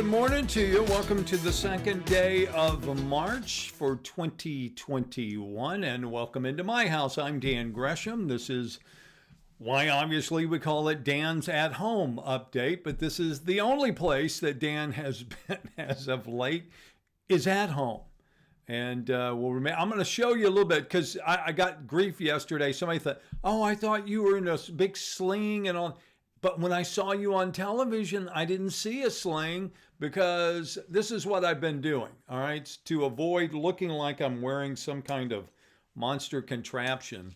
good morning to you. Welcome to the second day of March for 2021, and welcome into my house. I'm Dan Gresham. This is why obviously we call it Dan's At Home Update, but this is the only place that Dan has been as of late is at home. And I'm going to show you a little bit because I got grief yesterday. Somebody thought, oh, I thought you were in a big sling and all. But when I saw you on television, I didn't see a sling because this is what I've been doing, all right? It's to avoid looking like I'm wearing some kind of monster contraption.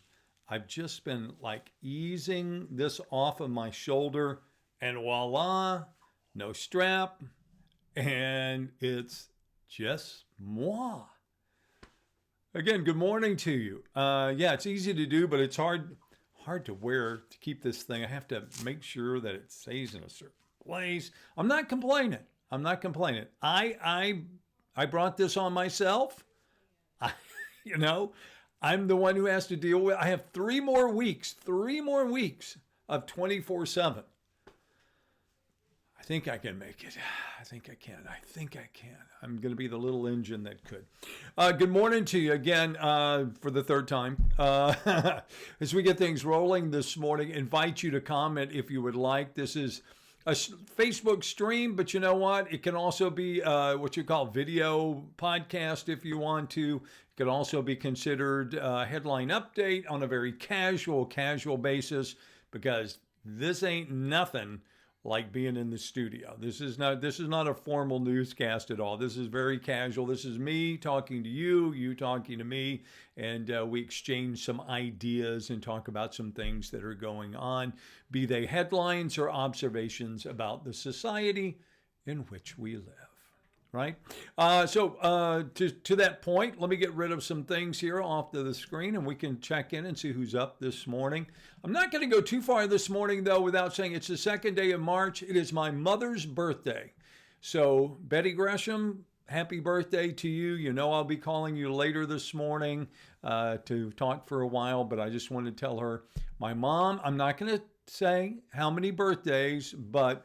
I've just been like easing this off of my shoulder and voila, no strap. And it's just moi. Again, good morning to you. Yeah, it's easy to do, but it's hard to wear to keep this thing. I have to make sure that it stays in a certain place. I'm not complaining. I brought this on myself. I'm the one who has to deal with. I have 3 more weeks of 24/7. I think I can make it. I think I can. I'm going to be the little engine that could. Good morning to you again for the third time. As we get things rolling this morning, invite you to comment if you would like. This is a Facebook stream, but you know what? It can also be what you call video podcast if you want to. It can also be considered a headline update on a very casual basis because this ain't nothing like being in the studio. This is not a formal newscast at all. This is very casual. This is me talking to you, you talking to me, and we exchange some ideas and talk about some things that are going on, be they headlines or observations about the society in which we live. Right? To that point, let me get rid of some things here off the screen and we can check in and see who's up this morning. I'm not going to go too far this morning, though, without saying it's the second day of March. It is my mother's birthday. So, Betty Gresham, happy birthday to you. You know I'll be calling you later this morning to talk for a while, but I just wanted to tell her, my mom, I'm not going to say how many birthdays, but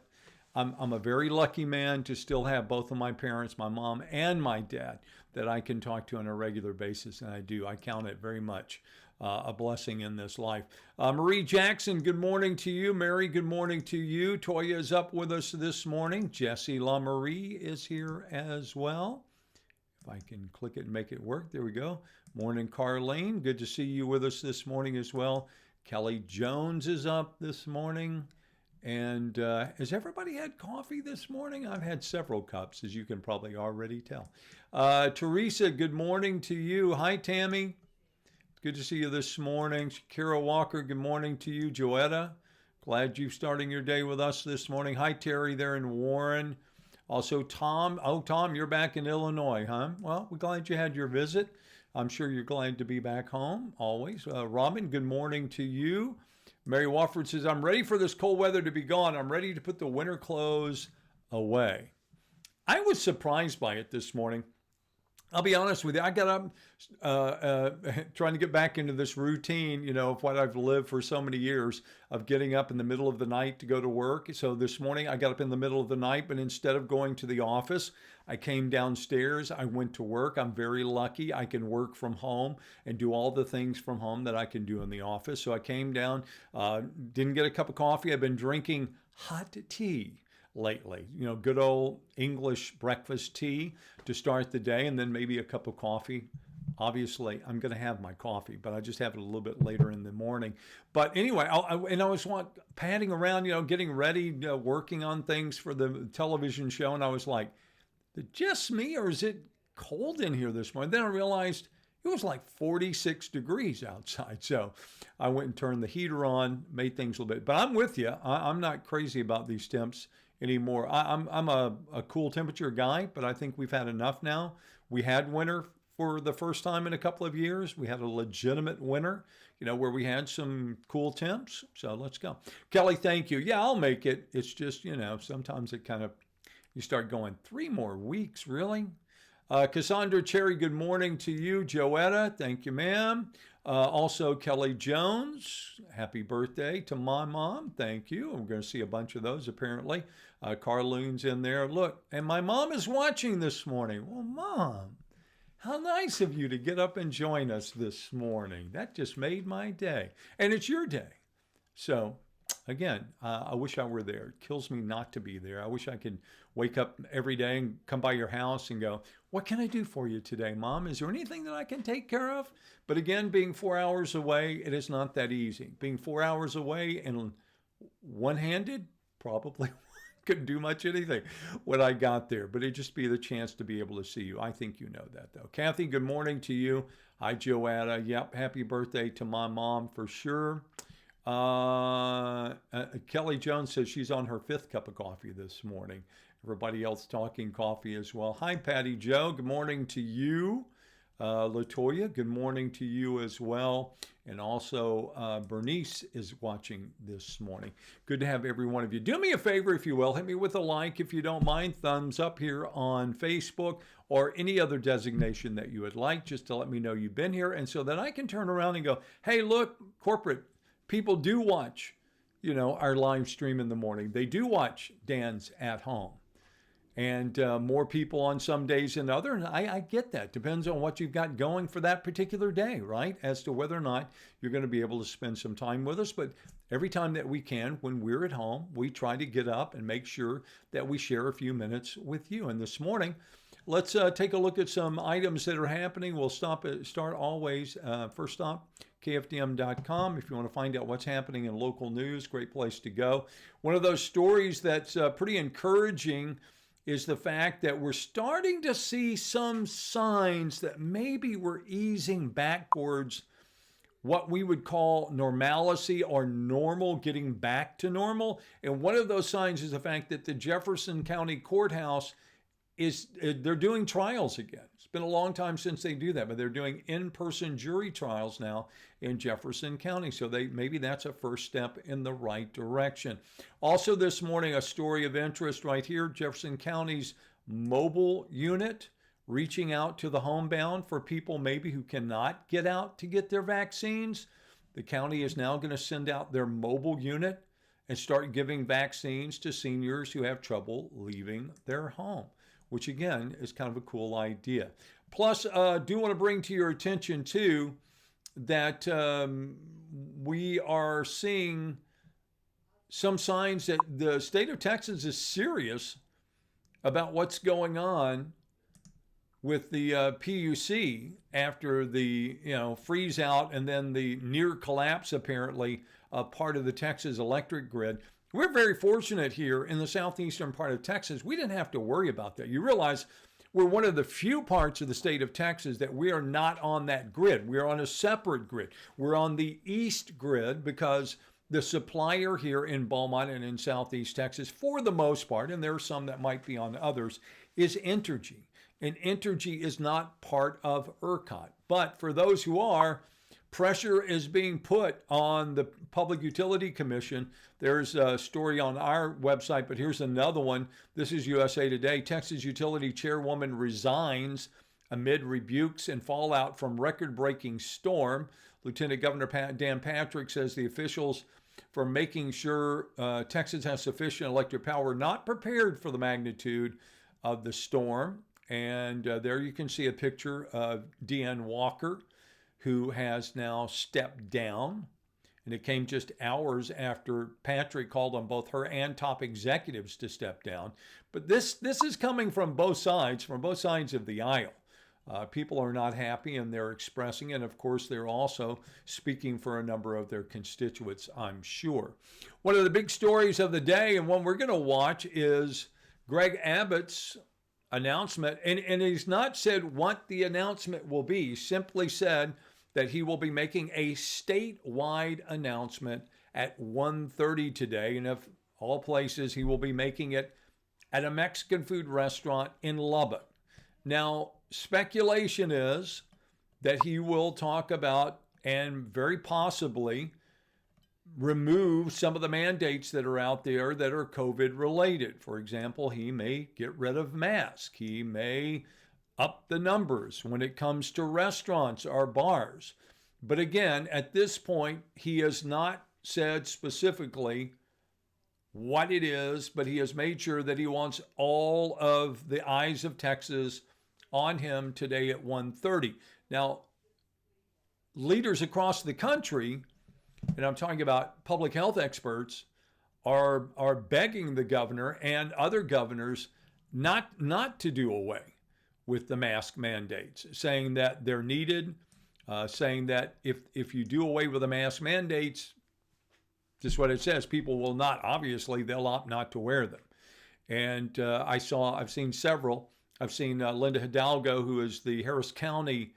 I'm a very lucky man to still have both of my parents, my mom and my dad, that I can talk to on a regular basis, and I do. I count it very much a blessing in this life. Marie Jackson, good morning to you. Mary, good morning to you. Toya is up with us this morning. Jessie LaMarie is here as well. If I can click it and make it work. There we go. Morning, Carlene. Good to see you with us this morning as well. Kelly Jones is up this morning. And has everybody had coffee this morning? I've had several cups, as you can probably already tell. Teresa, good morning to you. Hi, Tammy. Good to see you this morning. Kara Walker, good morning to you. Joetta, glad you're starting your day with us this morning. Hi, Terry there in Warren. Also, Tom. Oh, Tom, you're back in Illinois, huh? Well, we're glad you had your visit. I'm sure you're glad to be back home, always. Robin, good morning to you. Mary Wofford says, I'm ready for this cold weather to be gone. I'm ready to put the winter clothes away. I was surprised by it this morning. I'll be honest with you. I got up trying to get back into this routine, of what I've lived for so many years of getting up in the middle of the night to go to work. So this morning I got up in the middle of the night, but instead of going to the office, I came downstairs. I went to work. I'm very lucky. I can work from home and do all the things from home that I can do in the office. So I came down, didn't get a cup of coffee. I've been drinking hot tea lately, good old English breakfast tea to start the day, and then maybe a cup of coffee. Obviously, I'm going to have my coffee, but I just have it a little bit later in the morning. But anyway, I was padding around, getting ready, working on things for the television show, and I was like, is it just me, or is it cold in here this morning? Then I realized it was like 46 degrees outside. So I went and turned the heater on, made things a little bit. But I'm with you. I'm not crazy about these temps anymore. I'm a cool temperature guy, but I think we've had enough now. We had winter for the first time in a couple of years. We had a legitimate winter, where we had some cool temps. So let's go. Kelly, thank you. Yeah, I'll make it. It's just, sometimes it kind of, you start going, 3 more weeks, really? Cassandra Cherry, good morning to you. Joetta, thank you, ma'am. Also, Kelly Jones, happy birthday to my mom. Thank you. We're going to see a bunch of those apparently. Carloon's in there. Look, and my mom is watching this morning. Well, Mom, how nice of you to get up and join us this morning. That just made my day. And it's your day. So, again, I wish I were there. It kills me not to be there. I wish I could wake up every day and come by your house and go, what can I do for you today, Mom? Is there anything that I can take care of? But again, being 4 hours away, it is not that easy. Being 4 hours away and one-handed, probably couldn't do much anything when I got there. But it'd just be the chance to be able to see you. I think you know that, though. Kathy, good morning to you. Hi, Joanna. Yep, happy birthday to my mom for sure. Kelly Jones says she's on her 5th cup of coffee this morning. Everybody else talking coffee as well. Hi, Patty Joe. Good morning to you. Latoya, good morning to you as well. And also Bernice is watching this morning. Good to have every one of you. Do me a favor, if you will. Hit me with a like if you don't mind. Thumbs up here on Facebook or any other designation that you would like, just to let me know you've been here. And so that I can turn around and go, hey, look, corporate people do watch, our live stream in the morning. They do watch Dan's at Home. And more people on some days than others. And I get that. Depends on what you've got going for that particular day, right? As to whether or not you're going to be able to spend some time with us. But every time that we can, when we're at home, we try to get up and make sure that we share a few minutes with you. And this morning, let's take a look at some items that are happening. We'll start always, first stop, KFDM.com. If you want to find out what's happening in local news, great place to go. One of those stories that's pretty encouraging is the fact that we're starting to see some signs that maybe we're easing backwards what we would call normalcy or normal, getting back to normal. And one of those signs is the fact that the Jefferson County Courthouse they're doing trials again. It's been a long time since they do that, but they're doing in-person jury trials now in Jefferson County. So maybe that's a first step in the right direction. Also this morning, a story of interest right here, Jefferson County's mobile unit reaching out to the homebound for people maybe who cannot get out to get their vaccines. The county is now going to send out their mobile unit and start giving vaccines to seniors who have trouble leaving their home, which again is kind of a cool idea. Plus, do want to bring to your attention too that we are seeing some signs that the state of Texas is serious about what's going on with the PUC after the freeze out and then the near collapse apparently part of the Texas electric grid. We're very fortunate here in the southeastern part of Texas. We didn't have to worry about that. You realize we're one of the few parts of the state of Texas that we are not on that grid. We're on a separate grid. We're on the east grid because the supplier here in Beaumont and in southeast Texas, for the most part, and there are some that might be on others, is Entergy. And Entergy is not part of ERCOT. But for those who are, pressure is being put on the Public Utility Commission. There's a story on our website, but here's another one. This is USA Today. Texas Utility Chairwoman resigns amid rebukes and fallout from record-breaking storm. Lieutenant Governor Dan Patrick says the officials for making sure Texas has sufficient electric power not prepared for the magnitude of the storm. And there you can see a picture of Deanne Walker, who has now stepped down. And it came just hours after Patrick called on both her and top executives to step down. But this is coming from both sides of the aisle. People are not happy and they're expressing, and of course they're also speaking for a number of their constituents, I'm sure. One of the big stories of the day, and one we're going to watch, is Greg Abbott's announcement. And he's not said what the announcement will be. He simply said that he will be making a statewide announcement at 1:30 today. And of all places, he will be making it at a Mexican food restaurant in Lubbock. Now, speculation is that he will talk about and very possibly remove some of the mandates that are out there that are COVID related. For example, he may get rid of masks. He may up the numbers when it comes to restaurants or bars. But again, at this point, he has not said specifically what it is, but he has made sure that he wants all of the eyes of Texas on him today at 1:30. Now, leaders across the country, and I'm talking about public health experts, are begging the governor and other governors not to do away with the mask mandates, saying that they're needed, saying that if you do away with the mask mandates, just what it says, people will not, obviously, they'll opt not to wear them. And I've seen several. I've seen Linda Hidalgo, who is the Harris County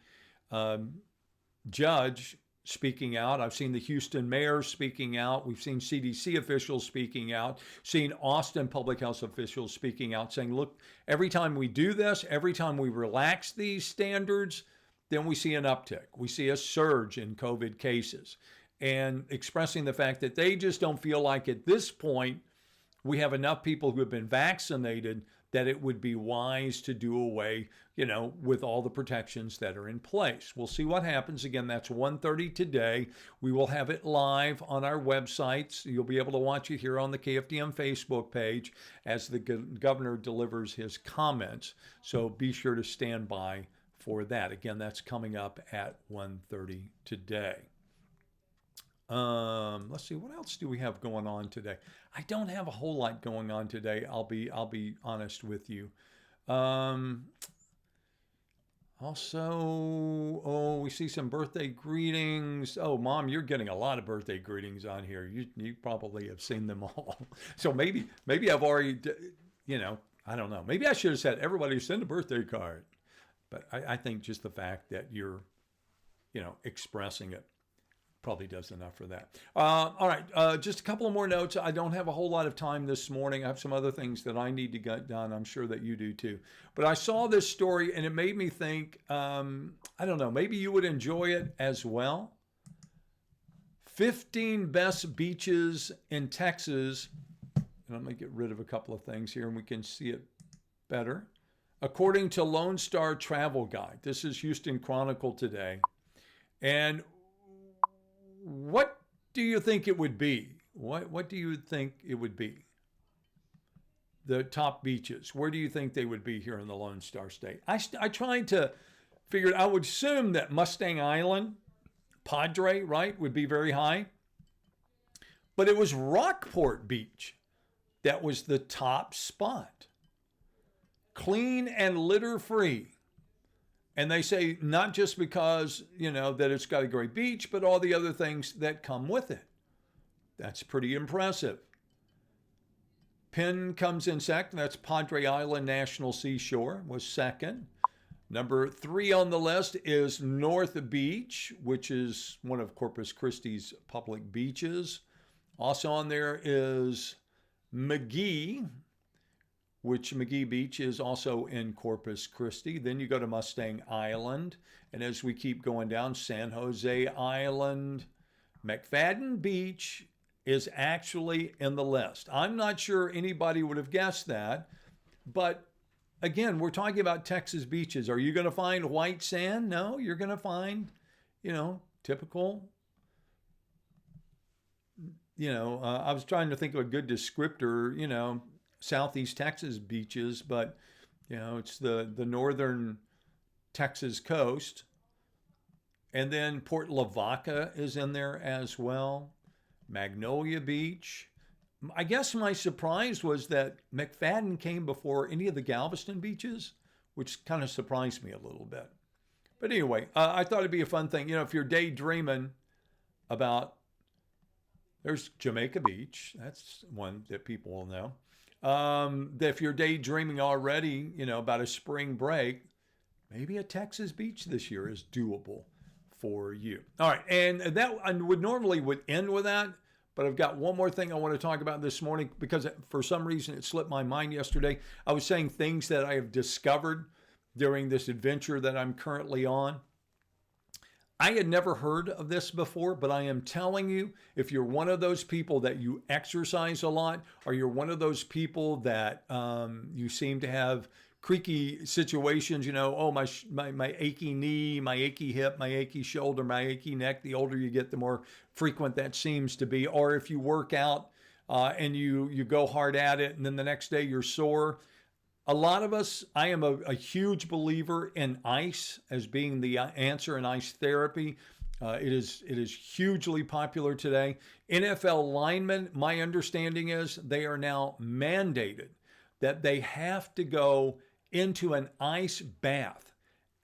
judge, speaking out. I've seen the Houston mayor speaking out. We've seen CDC officials speaking out, seen Austin public health officials speaking out, saying, look, every time we do this, every time we relax these standards, then we see an uptick. We see a surge in COVID cases, and expressing the fact that they just don't feel like at this point we have enough people who have been vaccinated that it would be wise to do away, with all the protections that are in place. We'll see what happens. Again, that's 1:30 today. We will have it live on our websites. You'll be able to watch it here on the KFDM Facebook page as the governor delivers his comments. So be sure to stand by for that. Again, that's coming up at 1:30 today. Let's see, what else do we have going on today? I don't have a whole lot going on today. I'll be honest with you. Also, we see some birthday greetings. Oh, Mom, you're getting a lot of birthday greetings on here. You probably have seen them all. So maybe I've already, I don't know. Maybe I should have said everybody send a birthday card. But I think just the fact that you're, expressing it probably does enough for that. All right, just a couple of more notes. I don't have a whole lot of time this morning. I have some other things that I need to get done. I'm sure that you do too. But I saw this story and it made me think, I don't know, maybe you would enjoy it as well. 15 best beaches in Texas. And I'm going to get rid of a couple of things here and we can see it better. According to Lone Star Travel Guide. This is Houston Chronicle today. And what do you think it would be? What do you think it would be? The top beaches. Where do you think they would be here in the Lone Star State? I tried to figure it. I would assume that Mustang Island, Padre, right, would be very high. But it was Rockport Beach that was the top spot. Clean and litter free. And they say not just because, that it's got a great beach, but all the other things that come with it. That's pretty impressive. Penn comes in second. That's Padre Island National Seashore was second. Number 3 on the list is North Beach, which is one of Corpus Christi's public beaches. Also on there is McGee, which McGee Beach is also in Corpus Christi. Then you go to Mustang Island. And as we keep going down, San Jose Island, McFadden Beach is actually in the list. I'm not sure anybody would have guessed that. But again, we're talking about Texas beaches. Are you going to find white sand? No, you're going to find, typical. I was trying to think of a good descriptor, Southeast Texas beaches, but it's the northern Texas coast. And then Port Lavaca is in there as well. Magnolia Beach. I guess my surprise was that McFadden came before any of the Galveston beaches, which kind of surprised me a little bit. But anyway, I thought it'd be a fun thing. If you're daydreaming about, there's Jamaica Beach. That's one that people will know. If you're daydreaming already, about a spring break, maybe a Texas beach this year is doable for you. All right, and that I would normally end with that, but I've got one more thing I want to talk about this morning because for some reason it slipped my mind yesterday. I was saying things that I have discovered during this adventure that I'm currently on. I had never heard of this before, but I am telling you, if you're one of those people that you exercise a lot, or you're one of those people that you seem to have creaky situations, oh, my achy knee, my achy hip, my achy shoulder, my achy neck. The older you get, the more frequent that seems to be. Or if you work out and you go hard at it and then the next day you're sore. A lot of us, I am a huge believer in ice as being the answer, in ice therapy. It is hugely popular today. NFL linemen, my understanding is they are now mandated that they have to go into an ice bath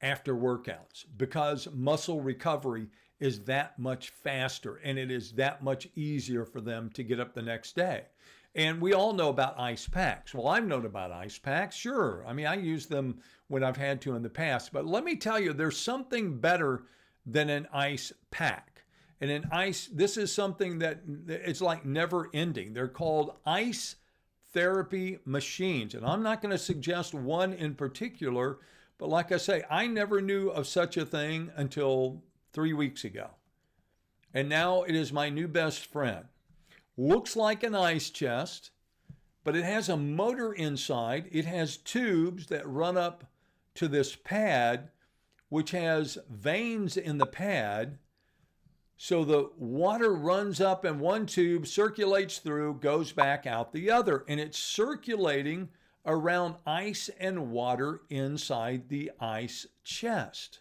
after workouts because muscle recovery is that much faster and it is that much easier for them to get up the next day. And we all know about ice packs. Well, I've known about ice packs, sure. I mean, I use them when I've had to in the past. But let me tell you, there's something better than an ice pack. And this is something that it's like never ending. They're called ice therapy machines. And I'm not going to suggest one in particular, but like I say, I never knew of such a thing until 3 weeks ago. And now it is my new best friend. Looks like an ice chest, but it has a motor inside. It has tubes that run up to this pad, which has veins in the pad. So the water runs up in one tube, circulates through, goes back out the other, and it's circulating around ice and water inside the ice chest.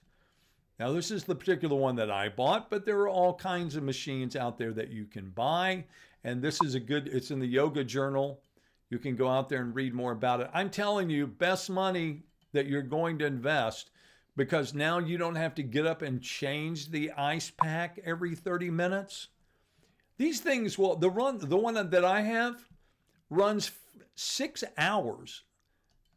Now, this is the particular one that I bought, but there are all kinds of machines out there that you can buy. And this is it's in the Yoga Journal. You can go out there and read more about it. I'm telling you, best money that you're going to invest because now you don't have to get up and change the ice pack every 30 minutes. These things the one that I have runs 6 hours.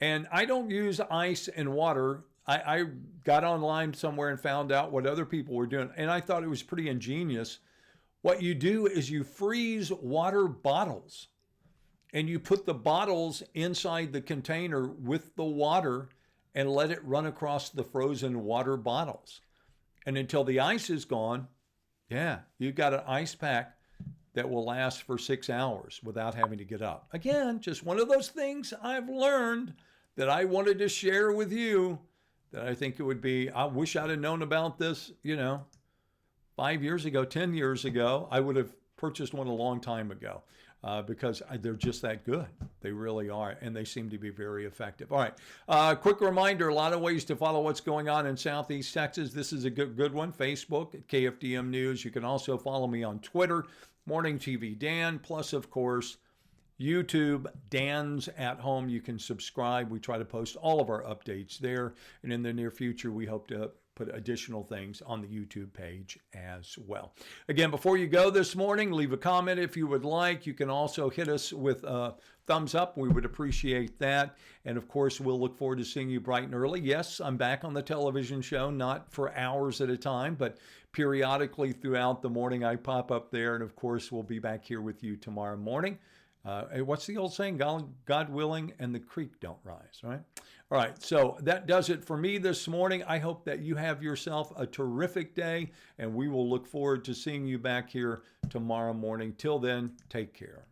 And I don't use ice and water. I got online somewhere and found out what other people were doing. And I thought it was pretty ingenious. What you do is you freeze water bottles and you put the bottles inside the container with the water and let it run across the frozen water bottles. And until the ice is gone, you've got an ice pack that will last for 6 hours without having to get up. Again, just one of those things I've learned that I wanted to share with you that I think it would be, I wish I'd have known about this, 5 years ago, 10 years ago. I would have purchased one a long time ago because they're just that good. They really are, and they seem to be very effective. All right, quick reminder, a lot of ways to follow what's going on in Southeast Texas. This is a good one, Facebook at KFDM News. You can also follow me on Twitter, Morning TV Dan, plus, of course, YouTube, Dan's at Home. You can subscribe. We try to post all of our updates there. And in the near future, we hope to put additional things on the YouTube page as well. Again, before you go this morning, leave a comment if you would like. You can also hit us with a thumbs up. We would appreciate that. And of course, we'll look forward to seeing you bright and early. Yes, I'm back on the television show, not for hours at a time, but periodically throughout the morning, I pop up there. And of course, we'll be back here with you tomorrow morning. What's the old saying? God willing and the creek don't rise, right? All right, so that does it for me this morning. I hope that you have yourself a terrific day, and we will look forward to seeing you back here tomorrow morning. Till then, take care.